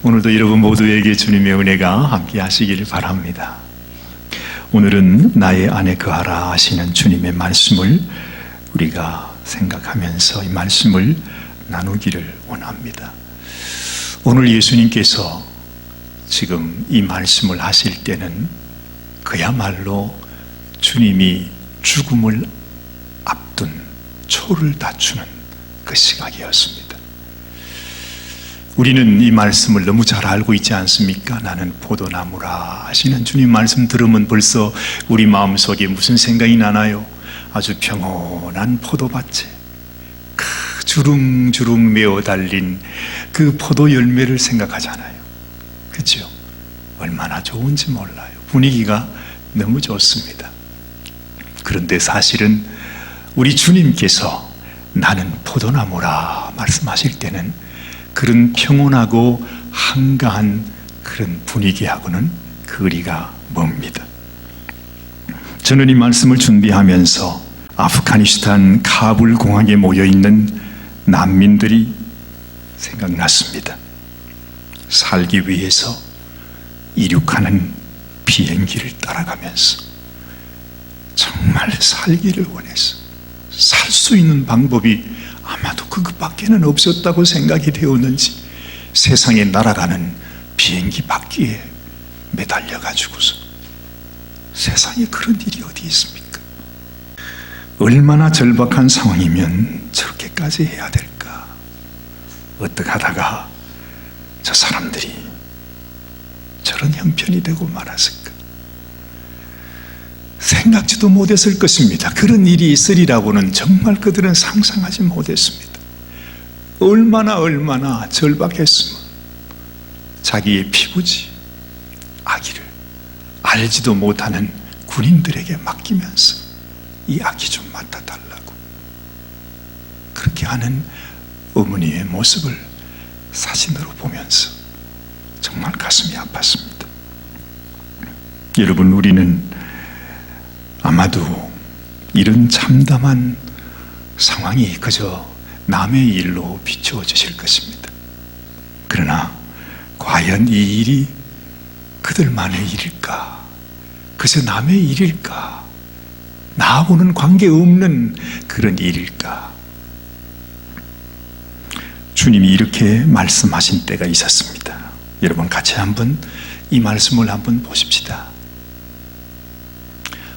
오늘도 여러분 모두에게 주님의 은혜가 함께 하시기를 바랍니다. 오늘은 나의 안에 거하라 하시는 주님의 말씀을 우리가 생각하면서 이 말씀을 나누기를 원합니다. 오늘 예수님께서 지금 이 말씀을 하실 때는 그야말로 주님이 죽음을 앞둔 초를 다투는 그 시각이었습니다. 우리는 이 말씀을 너무 잘 알고 있지 않습니까? 나는 포도나무라 하시는 주님 말씀 들으면 벌써 우리 마음속에 무슨 생각이 나나요? 아주 평온한 포도밭에 그 주릉주릉 메어 달린 그 포도 열매를 생각하잖아요. 그렇죠? 얼마나 좋은지 몰라요. 분위기가 너무 좋습니다. 그런데 사실은 우리 주님께서 나는 포도나무라 말씀하실 때는 그런 평온하고 한가한 그런 분위기하고는 거리가 멉니다. 저는 이 말씀을 준비하면서 아프가니스탄 카불 공항에 모여있는 난민들이 생각났습니다. 살기 위해서 이륙하는 비행기를 따라가면서 정말 살기를 원해서 살 수 있는 방법이 아마도 그것밖에는 없었다고 생각이 되었는지 세상에 날아가는 비행기 바퀴에 매달려 가지고서 세상에 그런 일이 어디 있습니까? 얼마나 절박한 상황이면 저렇게까지 해야 될까? 어떻게 하다가 저 사람들이 저런 형편이 되고 말았을까? 생각지도 못했을 것입니다. 그런 일이 있으리라고는 정말 그들은 상상하지 못했습니다. 얼마나 절박했으면 자기의 피부지 아기를 알지도 못하는 군인들에게 맡기면서 이 아기 좀 맡아달라고 그렇게 하는 어머니의 모습을 사진으로 보면서 정말 가슴이 아팠습니다. 여러분, 우리는 아마도 이런 참담한 상황이 그저 남의 일로 비추어지실 것입니다. 그러나 과연 이 일이 그들만의 일일까? 그저 남의 일일까? 나하고는 관계없는 그런 일일까? 주님이 이렇게 말씀하신 때가 있었습니다. 여러분 같이 한번 이 말씀을 한번 보십시다.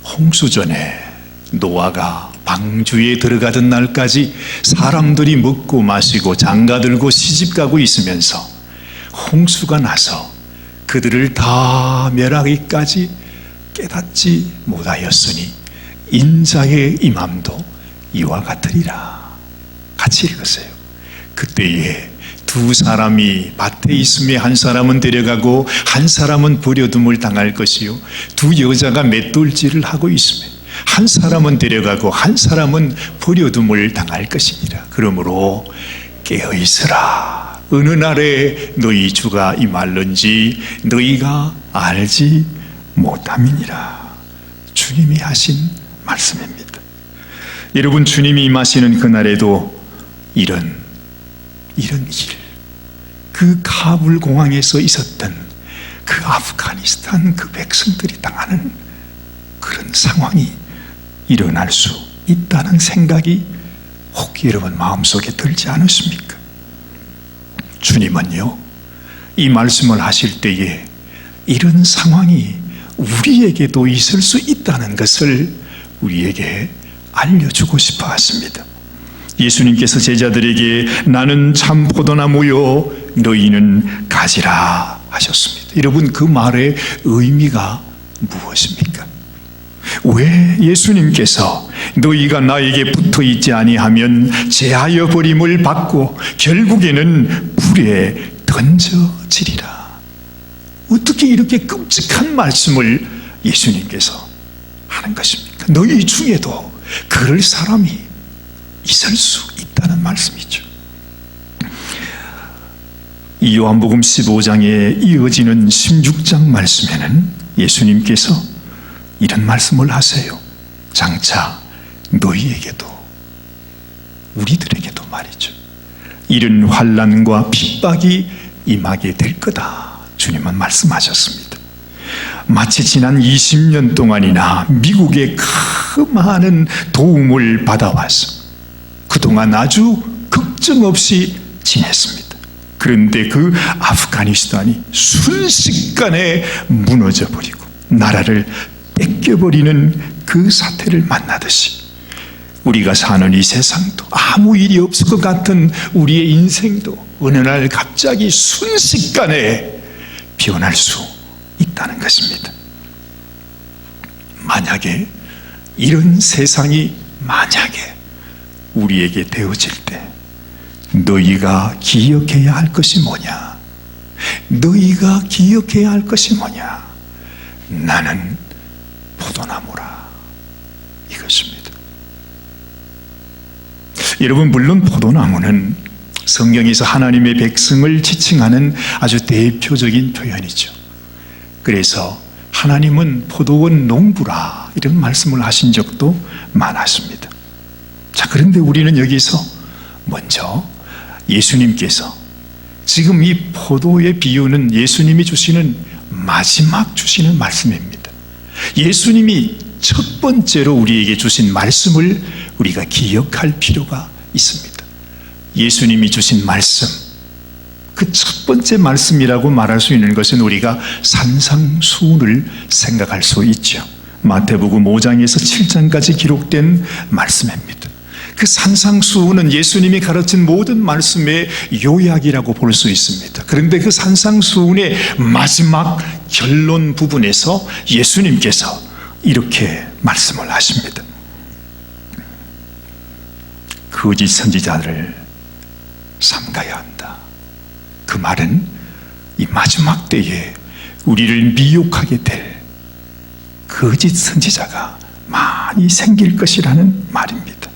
홍수전에 노아가 방주에 들어가던 날까지 사람들이 먹고 마시고 장가들고 시집가고 있으면서 홍수가 나서 그들을 다 멸하기까지 깨닫지 못하였으니 인자의 임함도 이와 같으리라. 같이 읽으세요. 그때에 두 사람이 밭에 있음에 한 사람은 데려가고 한 사람은 버려둠을 당할 것이요 두 여자가 맷돌질을 하고 있음에 한 사람은 데려가고 한 사람은 버려둠을 당할 것이니라. 그러므로 깨어있으라. 어느 날에 너희 주가 임할는지 너희가 알지 못함이니라. 주님이 하신 말씀입니다. 여러분, 주님이 임하시는 그날에도 이런 일, 그 카불 공항에서 있었던 그 아프가니스탄 그 백성들이 당하는 그런 상황이 일어날 수 있다는 생각이 혹 여러분 마음속에 들지 않으십니까? 주님은요, 이 말씀을 하실 때에 이런 상황이 우리에게도 있을 수 있다는 것을 우리에게 알려주고 싶어 하십니다. 예수님께서 제자들에게 나는 참 포도나무요 너희는 가지라 하셨습니다. 여러분, 그 말의 의미가 무엇입니까? 왜 예수님께서 너희가 나에게 붙어 있지 아니하면 제하여 버림을 받고 결국에는 불에 던져지리라. 어떻게 이렇게 끔찍한 말씀을 예수님께서 하는 것입니까? 너희 중에도 그럴 사람이 있을 수 있다는 말씀이죠. 이 요한복음 15장에 이어지는 16장 말씀에는 예수님께서 이런 말씀을 하세요. 장차 너희에게도 우리들에게도 말이죠. 이런 환난과 핍박이 임하게 될 거다, 주님은 말씀하셨습니다. 마치 지난 20년 동안이나 미국의 그 많은 도움을 받아와서 그동안 아주 걱정 없이 지냈습니다. 그런데 그 아프가니스탄이 순식간에 무너져버리고 나라를 뺏겨버리는 그 사태를 만나듯이 우리가 사는 이 세상도 아무 일이 없을 것 같은 우리의 인생도 어느 날 갑자기 순식간에 변할 수 있다는 것입니다. 만약에 이런 세상이 만약에 우리에게 되어질 때 너희가 기억해야 할 것이 뭐냐? 너희가 기억해야 할 것이 뭐냐? 나는 포도나무라, 이것입니다. 여러분, 물론 포도나무는 성경에서 하나님의 백성을 지칭하는 아주 대표적인 표현이죠. 그래서 하나님은 포도원 농부라 이런 말씀을 하신 적도 많았습니다. 자, 그런데 우리는 여기서 먼저 예수님께서 지금 이 포도의 비유는 예수님이 주시는 마지막 주시는 말씀입니다. 예수님이 첫 번째로 우리에게 주신 말씀을 우리가 기억할 필요가 있습니다. 예수님이 주신 말씀, 그 첫 번째 말씀이라고 말할 수 있는 것은 우리가 산상수훈을 생각할 수 있죠. 마태복음 5장에서 7장까지 기록된 말씀입니다. 그 산상수훈은 예수님이 가르친 모든 말씀의 요약이라고 볼 수 있습니다. 그런데 그 산상수훈의 마지막 결론 부분에서 예수님께서 이렇게 말씀을 하십니다. 거짓 선지자를 삼가야 한다. 그 말은 이 마지막 때에 우리를 미혹하게 될 거짓 선지자가 많이 생길 것이라는 말입니다.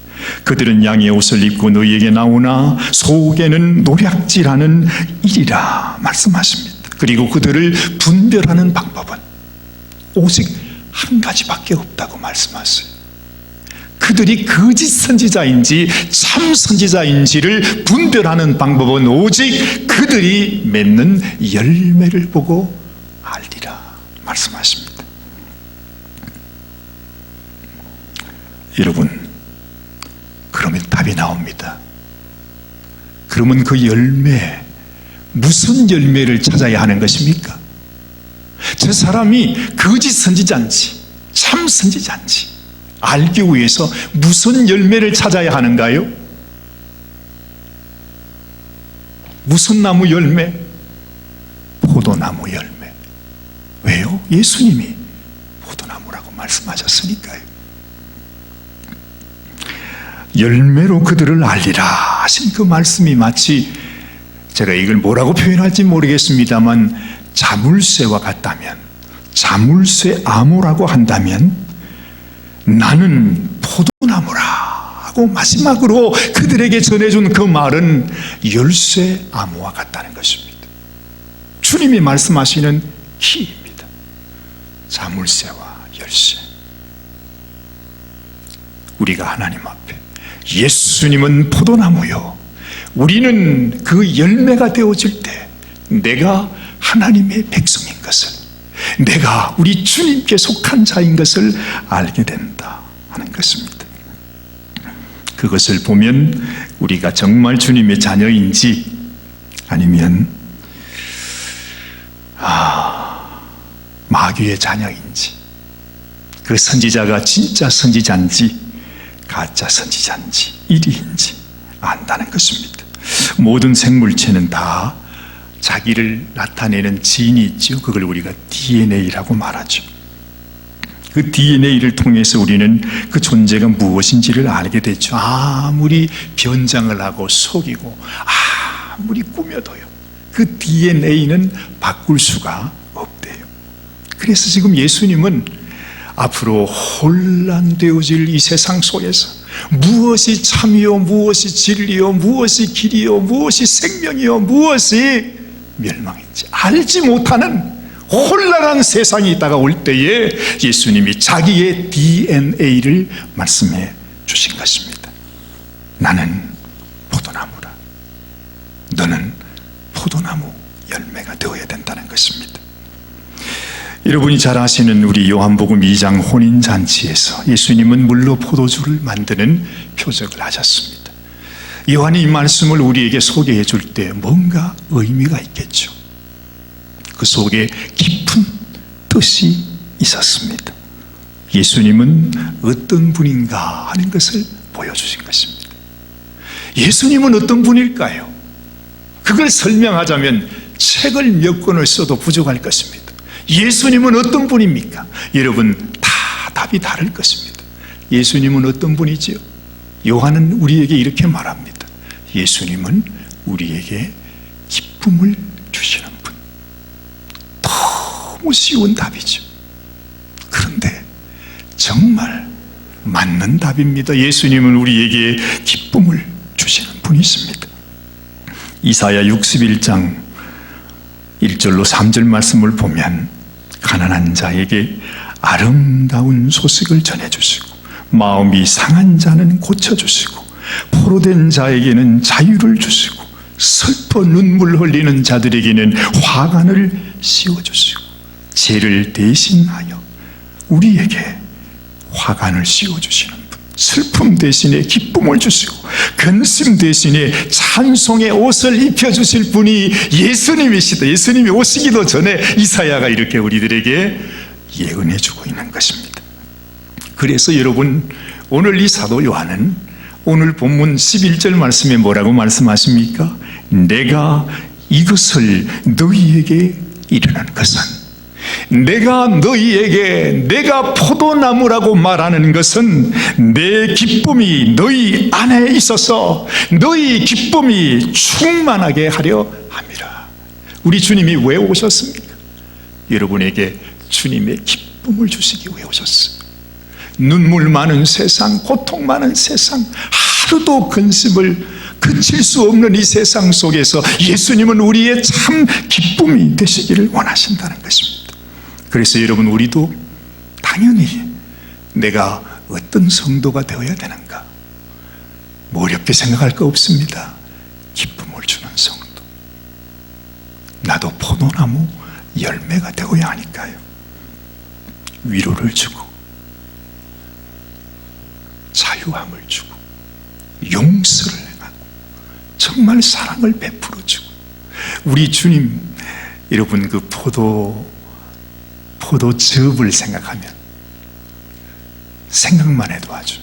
그들은 양의 옷을 입고 너희에게 나오나 속에는 노략질하는 일이라 말씀하십니다. 그리고 그들을 분별하는 방법은 오직 한 가지밖에 없다고 말씀하세요. 그들이 거짓 선지자인지 참 선지자인지를 분별하는 방법은 오직 그들이 맺는 열매를 보고 알리라 말씀하십니다. 여러분, 그러면 답이 나옵니다. 그러면 그 열매, 무슨 열매를 찾아야 하는 것입니까? 저 사람이 거짓 선지자인지 참 선지자인지 알기 위해서 무슨 열매를 찾아야 하는가요? 무슨 나무 열매? 포도나무 열매. 왜요? 예수님이 포도나무라고 말씀하셨으니까요. 열매로 그들을 알리라 하신 그 말씀이 마치, 제가 이걸 뭐라고 표현할지 모르겠습니다만, 자물쇠와 같다면, 자물쇠 암호라고 한다면 나는 포도나무라 하고 마지막으로 그들에게 전해준 그 말은 열쇠 암호와 같다는 것입니다. 주님이 말씀하시는 키입니다. 자물쇠와 열쇠. 우리가 하나님 앞에 예수님은 포도나무요, 우리는 그 열매가 되어질 때 내가 하나님의 백성인 것을, 내가 우리 주님께 속한 자인 것을 알게 된다 하는 것입니다. 그것을 보면 우리가 정말 주님의 자녀인지 아니면 마귀의 자녀인지, 그 선지자가 진짜 선지자인지 가짜 선지자인지 이리인지 안다는 것입니다. 모든 생물체는 다 자기를 나타내는 지인이 있죠. 그걸 우리가 DNA라고 말하죠. 그 DNA를 통해서 우리는 그 존재가 무엇인지를 알게 되죠. 아무리 변장을 하고 속이고 아무리 꾸며도요, 그 DNA는 바꿀 수가 없대요. 그래서 지금 예수님은 앞으로 혼란되어질 이 세상 속에서 무엇이 참이요, 무엇이 진리요, 무엇이 길이요, 무엇이 생명이요, 무엇이 멸망인지 알지 못하는 혼란한 세상이 다가올 때에 예수님이 자기의 DNA를 말씀해 주신 것입니다. 나는 포도나무라. 너는 포도나무 것입니다. 여러분이 잘 아시는 우리 요한복음 2장 혼인잔치에서 예수님은 물로 포도주를 만드는 표적을 하셨습니다. 요한이 이 말씀을 우리에게 소개해 줄 때 뭔가 의미가 있겠죠. 그 속에 깊은 뜻이 있었습니다. 예수님은 어떤 분인가 하는 것을 보여주신 것입니다. 예수님은 어떤 분일까요? 그걸 설명하자면 책을 몇 권을 써도 부족할 것입니다. 예수님은 어떤 분입니까? 여러분, 다 답이 다를 것입니다. 예수님은 어떤 분이지요? 요한은 우리에게 이렇게 말합니다. 예수님은 우리에게 기쁨을 주시는 분. 너무 쉬운 답이죠. 그런데 정말 맞는 답입니다. 예수님은 우리에게 기쁨을 주시는 분이십니다. 이사야 61장 1절로 3절 말씀을 보면 가난한 자에게 아름다운 소식을 전해주시고 마음이 상한 자는 고쳐주시고 포로된 자에게는 자유를 주시고 슬퍼 눈물 흘리는 자들에게는 화관을 씌워주시고 죄를 대신하여 우리에게 화관을 씌워주시는 분, 슬픔 대신에 기쁨을 주시고 근심 대신에 찬송의 옷을 입혀주실 분이 예수님이시다. 예수님이 오시기도 전에 이사야가 이렇게 우리들에게 예언해주고 있는 것입니다. 그래서 여러분, 오늘 이 사도 요한은 오늘 본문 11절 말씀에 뭐라고 말씀하십니까? 내가 이것을 너희에게 이르는 것은, 내가 너희에게 내가 포도나무라고 말하는 것은 내 기쁨이 너희 안에 있어서 너희 기쁨이 충만하게 하려 함이라. 우리 주님이 왜 오셨습니까? 여러분에게 주님의 기쁨을 주시기 위해 오셨어요. 눈물 많은 세상, 고통 많은 세상, 하루도 근심을 그칠 수 없는 이 세상 속에서 예수님은 우리의 참 기쁨이 되시기를 원하신다는 것입니다. 그래서 여러분, 우리도 당연히 내가 어떤 성도가 되어야 되는가, 뭐 어렵게 생각할 거 없습니다. 기쁨을 주는 성도, 나도 포도나무 열매가 되어야 하니까요. 위로를 주고 자유함을 주고 용서를 행하고 정말 사랑을 베풀어 주고, 우리 주님, 여러분, 그 포도즙을 생각하면, 생각만 해도 아주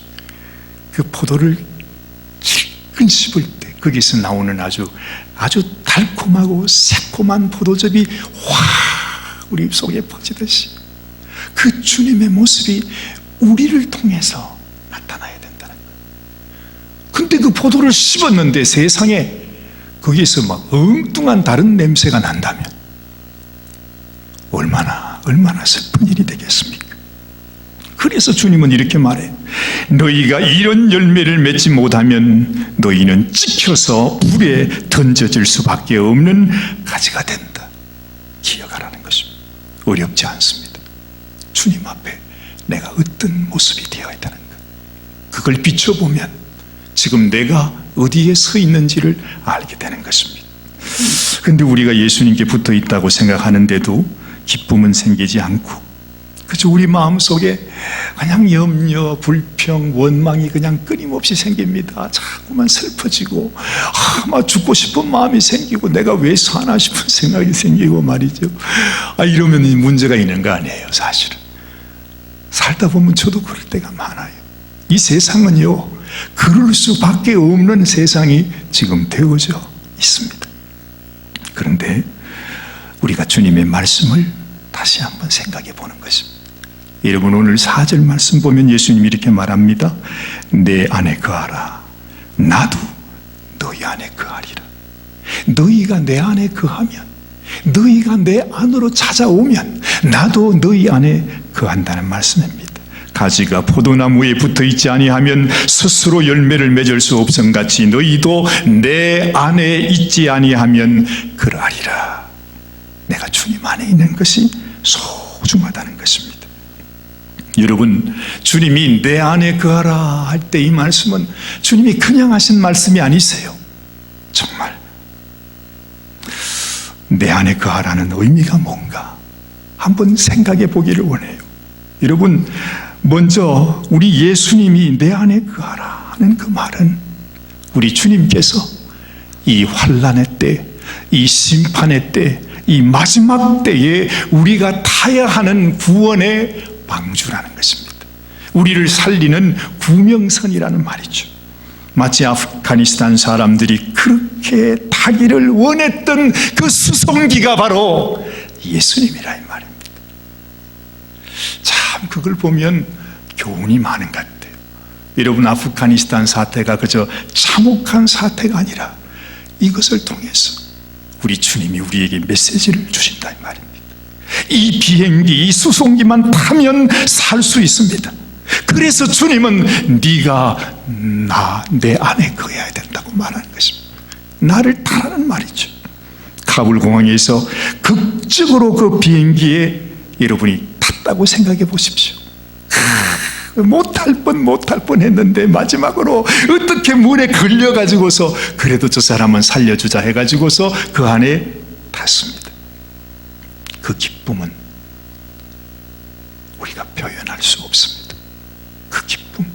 그 포도를 질끈 씹을 때 거기서 나오는 아주 달콤하고 새콤한 포도즙이 확 우리 속에 퍼지듯이 그 주님의 모습이 우리를 통해서 나타나야 된다는 거예요. 근데 그 포도를 씹었는데 세상에 거기에서 막 엉뚱한 다른 냄새가 난다면 얼마나 슬픈 일이 되겠습니까? 그래서 주님은 이렇게 말해, 너희가 이런 열매를 맺지 못하면 너희는 찍혀서 불에 던져질 수밖에 없는 가지가 된다. 기억하라는 것입니다. 어렵지 않습니다. 주님 앞에 내가 어떤 모습이 되어야 되는가, 그걸 비춰보면 지금 내가 어디에 서 있는지를 알게 되는 것입니다. 그런데 우리가 예수님께 붙어 있다고 생각하는데도 기쁨은 생기지 않고, 그저 우리 마음속에 그냥 염려, 불평, 원망이 그냥 끊임없이 생깁니다. 자꾸만 슬퍼지고 막 죽고 싶은 마음이 생기고 내가 왜 사나 싶은 생각이 생기고 말이죠. 이러면 문제가 있는 거 아니에요. 사실은 살다 보면 저도 그럴 때가 많아요. 이 세상은요, 그럴 수밖에 없는 세상이 지금 되어져 있습니다. 그런데 우리가 주님의 말씀을 다시 한번 생각해 보는 것입니다. 여러분, 오늘 4절 말씀 보면 예수님이 이렇게 말합니다. 내 안에 거하라. 나도 너희 안에 거하리라. 너희가 내 안에 거하면, 너희가 내 안으로 찾아오면 나도 너희 안에 거한다는 말씀입니다. 가지가 포도나무에 붙어 있지 아니하면 스스로 열매를 맺을 수 없음같이 너희도 내 안에 있지 아니하면 그러하리라. 내가 주님 안에 있는 것이 소중하다는 것입니다. 여러분, 주님이 내 안에 거하라 할 때 이 말씀은 주님이 그냥 하신 말씀이 아니세요. 정말 내 안에 거하라는 의미가 뭔가 한번 생각해 보기를 원해요. 여러분, 먼저 우리 예수님이 내 안에 거하라 하는 그 말은 우리 주님께서 이 환난의 때, 이 심판의 때, 이 마지막 때에 우리가 타야 하는 구원의 방주라는 것입니다. 우리를 살리는 구명선이라는 말이죠. 마치 아프가니스탄 사람들이 그렇게 타기를 원했던 그 수송기가 바로 예수님이라 이 말입니다. 참 그걸 보면 교훈이 많은 것 같아요. 여러분, 아프가니스탄 사태가 그저 참혹한 사태가 아니라 이것을 통해서 우리 주님이 우리에게 메시지를 주신다 이 말입니다. 이 비행기, 이 수송기만 타면 살 수 있습니다. 그래서 주님은 네가 내 안에 거해야 된다고 말하는 것입니다. 나를 타라는 말이죠. 카불 공항에서 극적으로 그 비행기에 여러분이 탔다고 생각해 보십시오. 못할 뻔 했는데 마지막으로 어떻게 문에 걸려가지고서 그래도 저 사람은 살려주자 해가지고서 그 안에 탔습니다. 그 기쁨은 우리가 표현할 수 없습니다. 그 기쁨.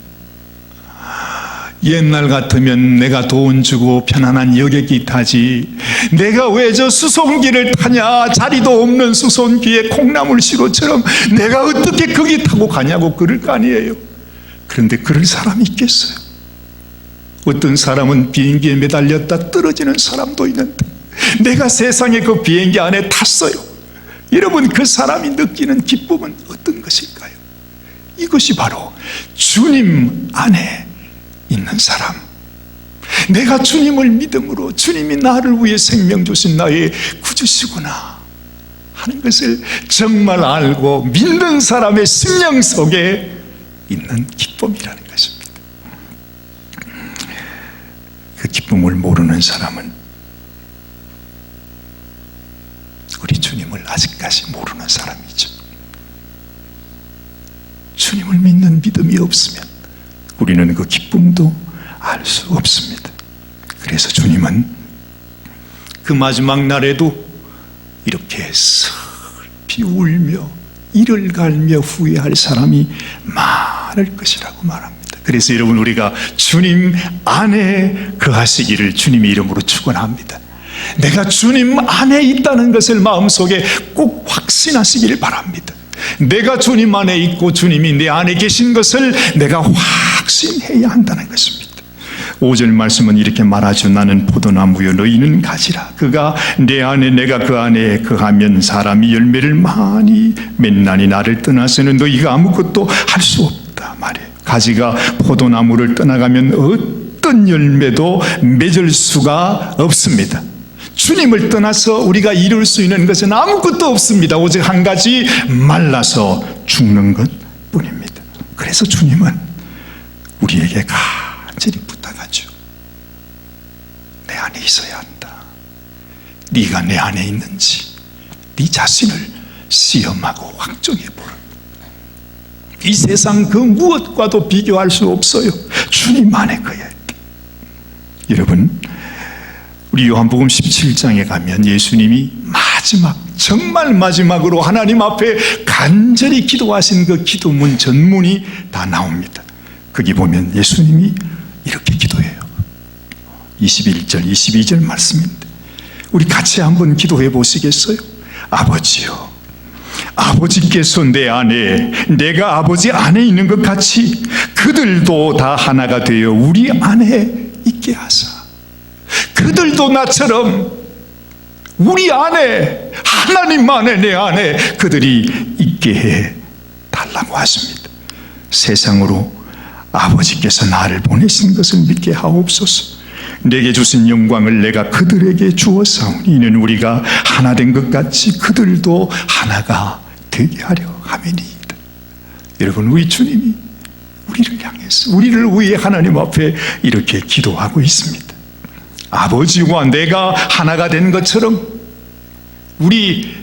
옛날 같으면 내가 돈 주고 편안한 여객기 타지, 내가 왜 저 수송기를 타냐, 자리도 없는 수송기에 콩나물 시루처럼 내가 어떻게 거기 타고 가냐고 그럴 거 아니에요. 그런데 그럴 사람이 있겠어요? 어떤 사람은 비행기에 매달렸다 떨어지는 사람도 있는데 내가 세상에 그 비행기 안에 탔어요. 여러분, 그 사람이 느끼는 기쁨은 어떤 것일까요? 이것이 바로 주님 안에 있는 사람, 내가 주님을 믿음으로 주님이 나를 위해 생명 주신 나의 구주시구나 하는 것을 정말 알고 믿는 사람의 심령 속에 있는 기쁨이라는 것입니다. 그 기쁨을 모르는 사람은 우리 주님을 아직까지 모르는 사람이죠. 주님을 믿는 믿음이 없으면 우리는 그 기쁨도 알 수 없습니다. 그래서 주님은 그 마지막 날에도 이렇게 슬피 울며 이를 갈며 후회할 사람이 많을 것이라고 말합니다. 그래서 여러분, 우리가 주님 안에 거하시기를 주님의 이름으로 축원합니다. 내가 주님 안에 있다는 것을 마음속에 꼭 확신하시기를 바랍니다. 내가 주님 안에 있고 주님이 내 안에 계신 것을 내가 확신해야 한다는 것입니다. 5절 말씀은 이렇게 말하죠. 나는 포도나무요 너희는 가지라. 그가 내 안에 내가 그 안에 거하면 사람이 열매를 많이 맺나니 나를 떠나서는 너희가 아무것도 할 수 없다 말이에요. 가지가 포도나무를 떠나가면 어떤 열매도 맺을 수가 없습니다. 주님을 떠나서 우리가 이룰 수 있는 것은 아무것도 없습니다. 오직 한 가지, 말라서 죽는 것 뿐입니다. 그래서 주님은 우리에게 간절히 부탁하죠. 내 안에 있어야 한다. 네가 내 안에 있는지 네 자신을 시험하고 확정해 보라. 이 세상 그 무엇과도 비교할 수 없어요. 주님 안에 거야. 여러분, 우리 요한복음 17장에 가면 예수님이 정말 마지막으로 하나님 앞에 간절히 기도하신 그 기도문 전문이 다 나옵니다. 거기 보면 예수님이 이렇게 기도해요. 21절, 22절 말씀인데 우리 같이 한번 기도해 보시겠어요? 아버지요, 아버지께서 내 안에, 내가 아버지 안에 있는 것 같이 그들도 다 하나가 되어 우리 안에 있게 하사, 그들도 나처럼 우리 안에, 하나님 안에, 내 안에 그들이 있게 해 달라고 하십니다. 세상으로 아버지께서 나를 보내신 것을 믿게 하옵소서. 내게 주신 영광을 내가 그들에게 주었사오니 이는 우리가 하나 된 것 같이 그들도 하나가 되게 하려 함이니이다. 여러분, 우리 주님이 우리를 향해서, 우리를 위해 하나님 앞에 이렇게 기도하고 있습니다. 아버지와 내가 하나가 된 것처럼 우리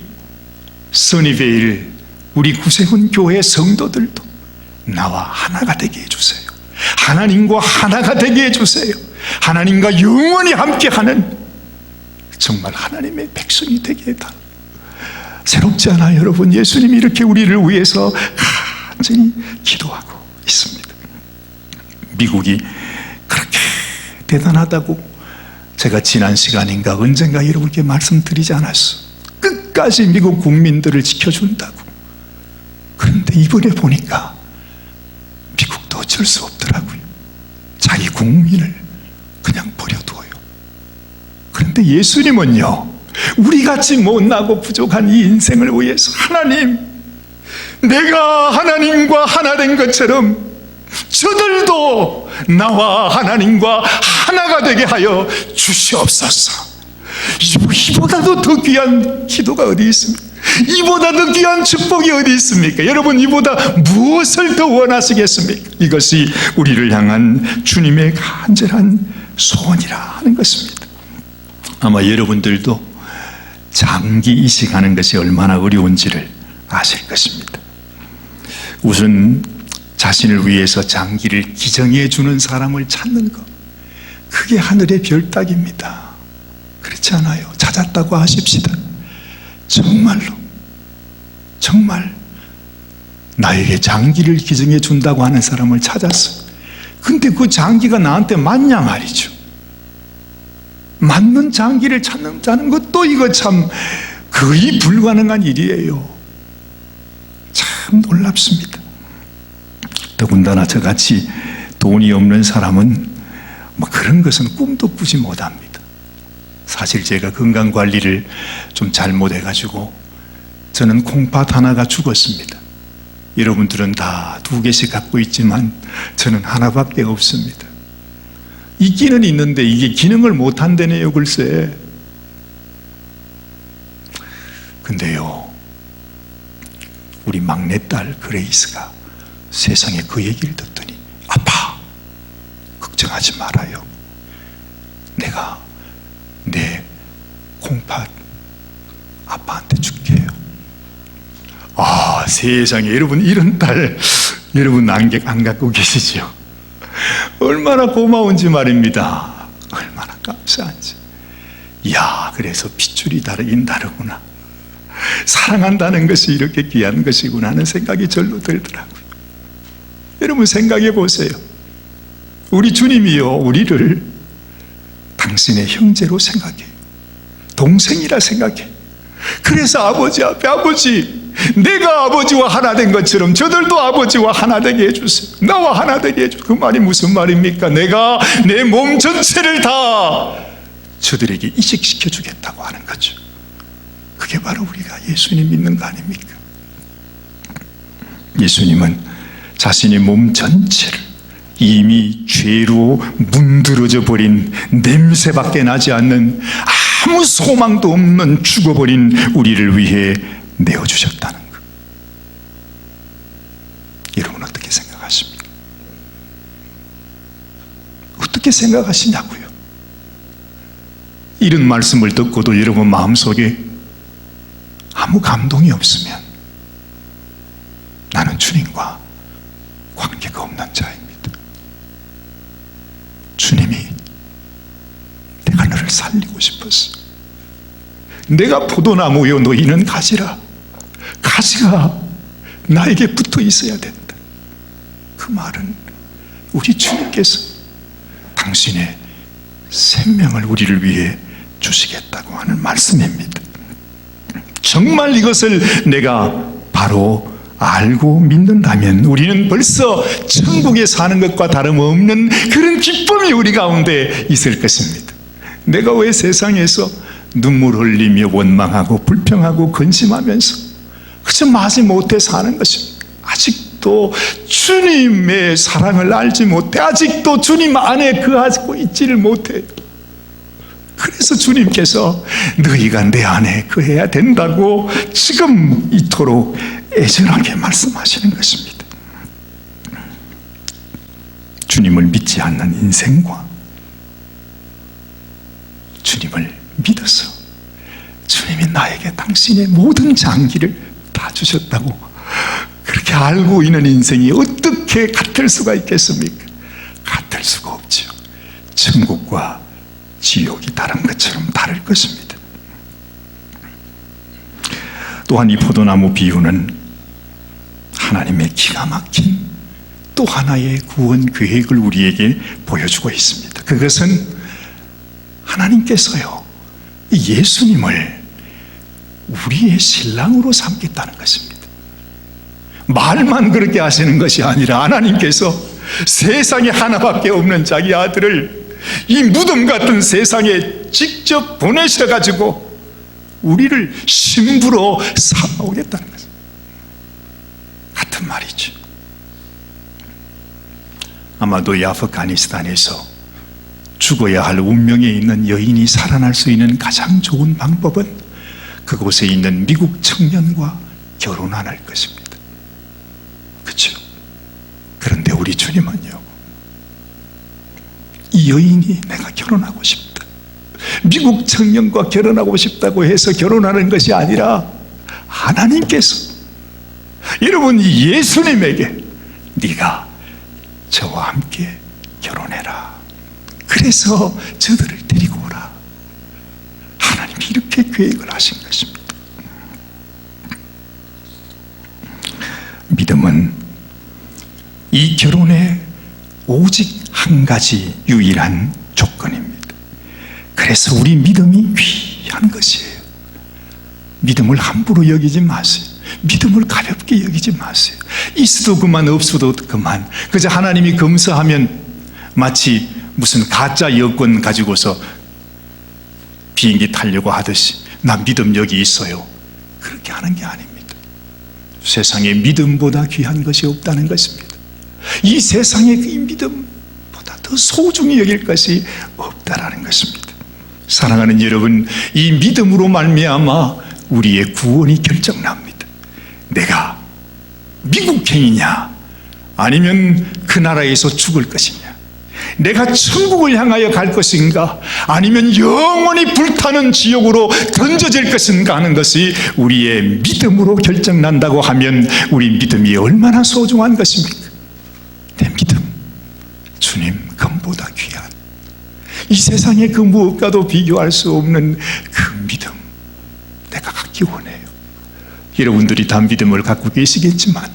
써니베일, 우리 구세군 교회 성도들도 나와 하나가 되게 해주세요. 하나님과 하나가 되게 해주세요. 하나님과 영원히 함께하는 정말 하나님의 백성이 되게 해달라. 새롭지 않아요, 여러분? 예수님이 이렇게 우리를 위해서 간절히 기도하고 있습니다. 미국이 그렇게 대단하다고 제가 지난 시간인가 언젠가 여러분께 말씀드리지 않았어. 끝까지 미국 국민들을 지켜준다고. 그런데 이번에 보니까 미국도 어쩔 수 없더라고요. 자기 국민을 그냥 버려두어요. 그런데 예수님은요, 우리같이 못나고 부족한 이 인생을 위해서 하나님, 내가 하나님과 하나 된 것처럼 저들도 나와 하나님과 하나가 되게 하여 주시옵소서. 이보다도 더 귀한 기도가 어디 있습니까? 이보다 더 귀한 축복이 어디 있습니까? 여러분, 이보다 무엇을 더 원하시겠습니까? 이것이 우리를 향한 주님의 간절한 소원이라 하는 것입니다. 아마 여러분들도 장기 이식하는 것이 얼마나 어려운지를 아실 것입니다. 우선 자신을 위해서 장기를 기증해 주는 사람을 찾는 것, 그게 하늘의 별따기입니다. 그렇지 않아요? 찾았다고 하십시다. 정말로, 정말 나에게 장기를 기증해 준다고 하는 사람을 찾았어. 근데 그 장기가 나한테 맞냐 말이죠. 맞는 장기를 찾는 것도 이거 참 거의 불가능한 일이에요. 참 놀랍습니다. 더군다나 저같이 돈이 없는 사람은 뭐 그런 것은 꿈도 꾸지 못합니다. 사실 제가 건강관리를 좀 잘못해가지고 저는 콩팥 하나가 죽었습니다. 여러분들은 다 2개씩 갖고 있지만 저는 하나밖에 없습니다. 있기는 있는데 이게 기능을 못한다네요, 글쎄. 근데요, 우리 막내딸 그레이스가 세상에 그 얘기를 듣더니, 아빠, 걱정하지 말아요. 내가 내 콩팥 아빠한테 줄게요. 아, 세상에, 여러분, 이런 딸 여러분 안 갖고 계시죠? 얼마나 고마운지 말입니다. 얼마나 감사한지. 이야, 그래서 핏줄이 다르긴 다르구나. 사랑한다는 것이 이렇게 귀한 것이구나 하는 생각이 절로 들더라고요. 여러분 생각해 보세요. 우리 주님이요, 우리를 당신의 형제로 생각해, 동생이라 생각해. 그래서 아버지 앞에, 아버지, 내가 아버지와 하나 된 것처럼 저들도 아버지와 하나 되게 해주세요. 나와 하나 되게 해주세요. 그 말이 무슨 말입니까? 내가 내 몸 전체를 다 저들에게 이식시켜 주겠다고 하는 거죠. 그게 바로 우리가 예수님 믿는 거 아닙니까? 예수님은 자신의 몸 전체를 이미 죄로 문드러져 버린, 냄새밖에 나지 않는, 아무 소망도 없는 죽어버린 우리를 위해 내어주셨다는 것. 여러분 어떻게 생각하십니까? 어떻게 생각하시냐고요? 이런 말씀을 듣고도 여러분 마음속에 아무 감동이 없으면 나는 주님과 관계가 없는 자입니다. 주님이 내가 너를 살리고 싶었어. 내가 포도나무요, 너희는 가지라. 가지가 나에게 붙어 있어야 된다. 그 말은 우리 주님께서 당신의 생명을 우리를 위해 주시겠다고 하는 말씀입니다. 정말 이것을 내가 바로 알고 믿는다면 우리는 벌써 천국에 사는 것과 다름없는 그런 기쁨이 우리 가운데 있을 것입니다. 내가 왜 세상에서 눈물 흘리며 원망하고 불평하고 근심하면서 그저 마지 못해 사는 것입니다. 아직도 주님의 사랑을 알지 못해, 아직도 주님 안에 거하고 있지를 못해요. 그래서 주님께서 너희가 내 안에 거해야 된다고 지금 이토록 애절하게 말씀하시는 것입니다. 주님을 믿지 않는 인생과 주님을 믿어서 주님이 나에게 당신의 모든 장기를 다 주셨다고 그렇게 알고 있는 인생이 어떻게 같을 수가 있겠습니까? 같을 수가 없죠. 천국과 지옥이 다른 것처럼 다를 것입니다. 또한 이 포도나무 비유는 하나님의 기가 막힌 또 하나의 구원 계획을 우리에게 보여주고 있습니다. 그것은 하나님께서요, 예수님을 우리의 신랑으로 삼겠다는 것입니다. 말만 그렇게 하시는 것이 아니라 하나님께서 세상에 하나밖에 없는 자기 아들을 이 무덤 같은 세상에 직접 보내셔가지고 우리를 신부로 삼아오겠다는 것입니다. 같은 말이죠. 아마도 이 아프가니스탄에서 죽어야 할 운명에 있는 여인이 살아날 수 있는 가장 좋은 방법은 그곳에 있는 미국 청년과 결혼하는 것입니다. 그렇죠? 그런데 우리 주님은요, 이 여인이 내가 결혼하고 싶다, 미국 청년과 결혼하고 싶다고 해서 결혼하는 것이 아니라 하나님께서 여러분 예수님에게 네가 저와 함께 결혼해라, 그래서 저들을 데리고 오라, 하나님이 이렇게 계획을 하신 것입니다. 믿음은 이 결혼의 오직 한 가지 유일한 조건입니다. 그래서 우리 믿음이 귀한 것이에요. 믿음을 함부로 여기지 마세요. 믿음을 가볍게 여기지 마세요. 있어도 그만, 없어도 그만. 그저 하나님이 검사하면 마치 무슨 가짜 여권 가지고서 비행기 타려고 하듯이 나 믿음 여기 있어요, 그렇게 하는 게 아닙니다. 세상에 믿음보다 귀한 것이 없다는 것입니다. 이 세상에 이 믿음보다 더 소중히 여길 것이 없다라는 것입니다. 사랑하는 여러분, 이 믿음으로 말미암아 우리의 구원이 결정납니다. 내가 미국행이냐 아니면 그 나라에서 죽을 것이냐, 내가 천국을 향하여 갈 것인가 아니면 영원히 불타는 지옥으로 던져질 것인가 하는 것이 우리의 믿음으로 결정난다고 하면 우리 믿음이 얼마나 소중한 것입니까? 내 믿음, 주님 금보다 귀한, 이 세상의 그 무엇과도 비교할 수 없는 그 믿음 내가 갖기 원해요. 여러분들이 다 믿음을 갖고 계시겠지만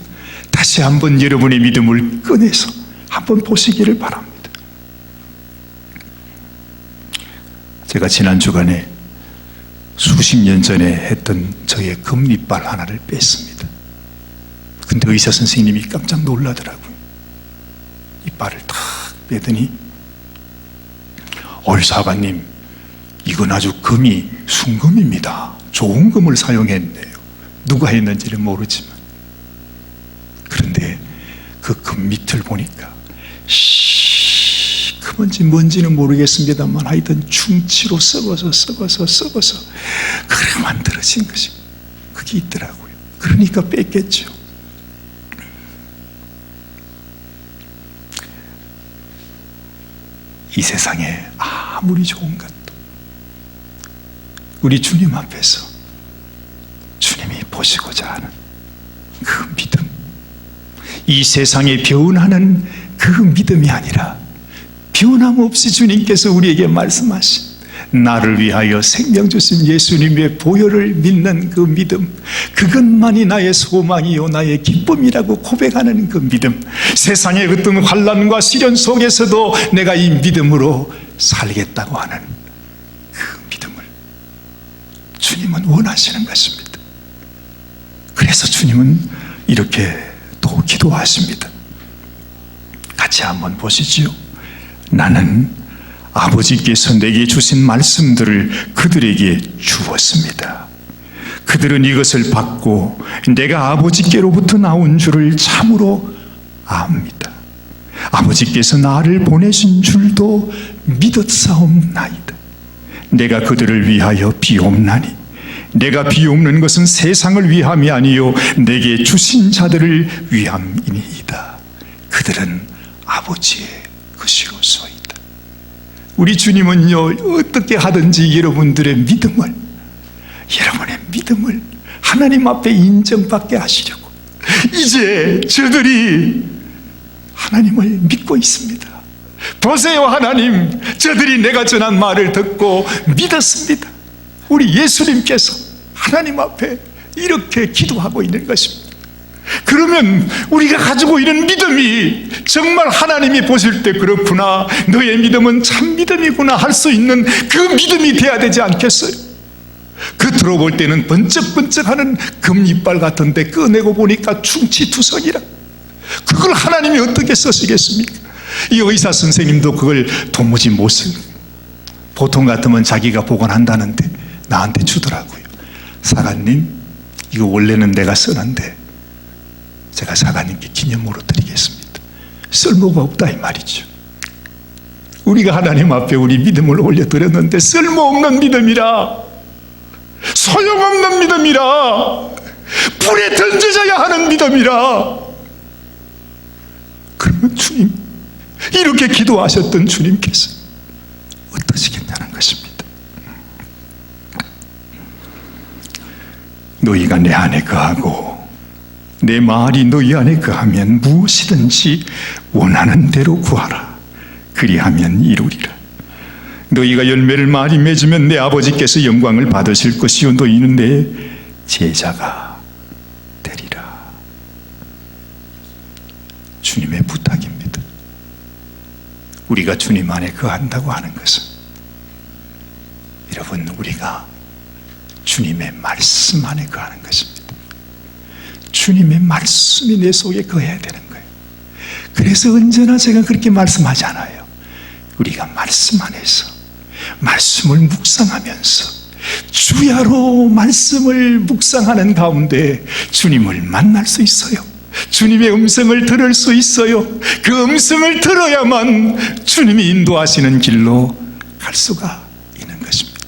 다시 한번 여러분의 믿음을 꺼내서 한번 보시기를 바랍니다. 제가 지난 주간에 수십 년 전에 했던 저의 금이빨 하나를 뺐습니다. 근데 의사 선생님이 깜짝 놀라더라고요. 이빨을 탁 빼더니 사관님, 이건 아주 금이 순금입니다. 좋은 금을 사용했네요. 누가 했는지는 모르지만. 그런데 그 금 밑을 보니까 시커먼지 뭔지는 모르겠습니다만 하여튼 충치로 썩어서 그래 만들어진 것이 그게 있더라고요. 그러니까 뺐겠죠. 이 세상에 아무리 좋은 것도 우리 주님 앞에서 주님이 보시고자 하는 그 믿음, 이 세상에 변하는 그 믿음이 아니라 변함없이 주님께서 우리에게 말씀하신 나를 위하여 생명 주신 예수님의 보혈을 믿는 그 믿음, 그것만이 나의 소망이요 나의 기쁨이라고 고백하는 그 믿음, 세상의 어떤 환난과 시련 속에서도 내가 이 믿음으로 살겠다고 하는 그 믿음을 주님은 원하시는 것입니다. 그래서 주님은 이렇게 또 기도하십니다. 같이 한번 보시지요. 나는 아버지께서 내게 주신 말씀들을 그들에게 주었습니다. 그들은 이것을 받고 내가 아버지께로부터 나온 줄을 참으로 압니다. 아버지께서 나를 보내신 줄도 믿었사옵나이다. 내가 그들을 위하여 비옵나니 내가 비옵는 것은 세상을 위함이 아니요 내게 주신 자들을 위함이니이다. 그들은 아버지의 것이로소이다. 우리 주님은요, 어떻게 하든지 여러분의 믿음을 하나님 앞에 인정받게 하시려고 이제 저들이 하나님을 믿고 있습니다. 보세요, 하나님, 저들이 내가 전한 말을 듣고 믿었습니다. 우리 예수님께서 하나님 앞에 이렇게 기도하고 있는 것입니다. 그러면 우리가 가지고 있는 믿음이 정말 하나님이 보실 때 그렇구나, 너의 믿음은 참 믿음이구나 할 수 있는 그 믿음이 돼야 되지 않겠어요? 겉으로 볼 때는 번쩍번쩍하는 금이빨 같은데 꺼내고 보니까 충치투성이라. 그걸 하나님이 어떻게 쓰시겠습니까? 이 의사 선생님도 그걸 도무지 못 쓰는, 보통 같으면 자기가 복원한다는데 나한테 주더라고요. 사관님, 이거 원래는 내가 쓰는데 제가 사관님께 기념으로 드리겠습니다. 쓸모가 없다 이 말이죠. 우리가 하나님 앞에 우리 믿음을 올려드렸는데 쓸모없는 믿음이라, 소용없는 믿음이라, 불에 던져져야 하는 믿음이라. 그러면 주님, 이렇게 기도하셨던 주님께서 어떠시겠냐는 것입니다. 너희가 내 안에 거하고 내 말이 너희 안에 거하면 무엇이든지 원하는 대로 구하라. 그리하면 이루리라. 너희가 열매를 많이 맺으면 내 아버지께서 영광을 받으실 것이요 너희는 내 제자가 되리라. 주님의 부탁입니다. 우리가 주님 안에 거한다고 하는 것은, 여러분, 우리가 주님의 말씀 안에 거하는 것입니다. 주님의 말씀이 내 속에 거해야 되는 거예요. 그래서 언제나 제가 그렇게 말씀하잖아요. 우리가 말씀 안에서 말씀을 묵상하면서 주야로 말씀을 묵상하는 가운데 주님을 만날 수 있어요. 주님의 음성을 들을 수 있어요. 그 음성을 들어야만 주님이 인도하시는 길로 갈 수가 있는 것입니다.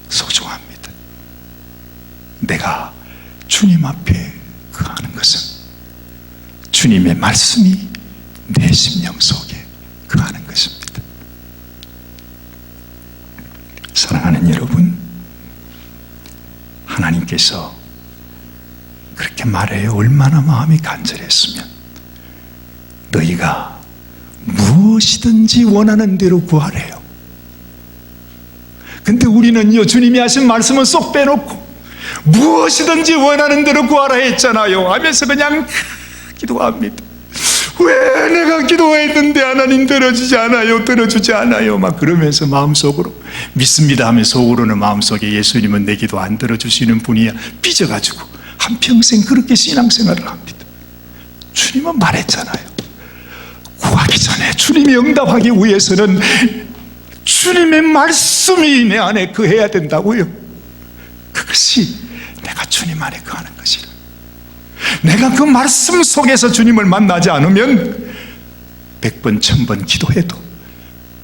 소중합니다. 내가 주님 앞에 거하는 것은 주님의 말씀이 내 심령 속에 거하는 것입니다. 사랑하는 여러분, 하나님께서 그렇게 말해요. 얼마나 마음이 간절했으면 너희가 무엇이든지 원하는 대로 구하래요. 근데 우리는요, 주님이 하신 말씀은 쏙 빼놓고 무엇이든지 원하는 대로 구하라 했잖아요 하면서 그냥 기도합니다. 왜 내가 기도했는데 하나님 들어주지 않아요 막 그러면서 마음속으로 믿습니다 하면 속으로는 마음속에 예수님은 내 기도 안 들어주시는 분이야 삐져가지고 한평생 그렇게 신앙생활을 합니다. 주님은 말했잖아요. 구하기 전에 주님이 응답하기 위해서는 주님의 말씀이 내 안에 거해야 된다고요. 그것이 내가 주님 안에 거하는 것이라. 내가 그 말씀 속에서 주님을 만나지 않으면 100번 1000번 기도해도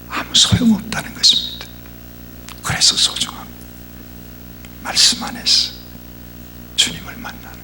아무 소용없다는 것입니다. 그래서 소중합니다. 말씀 안에서 주님을 만나는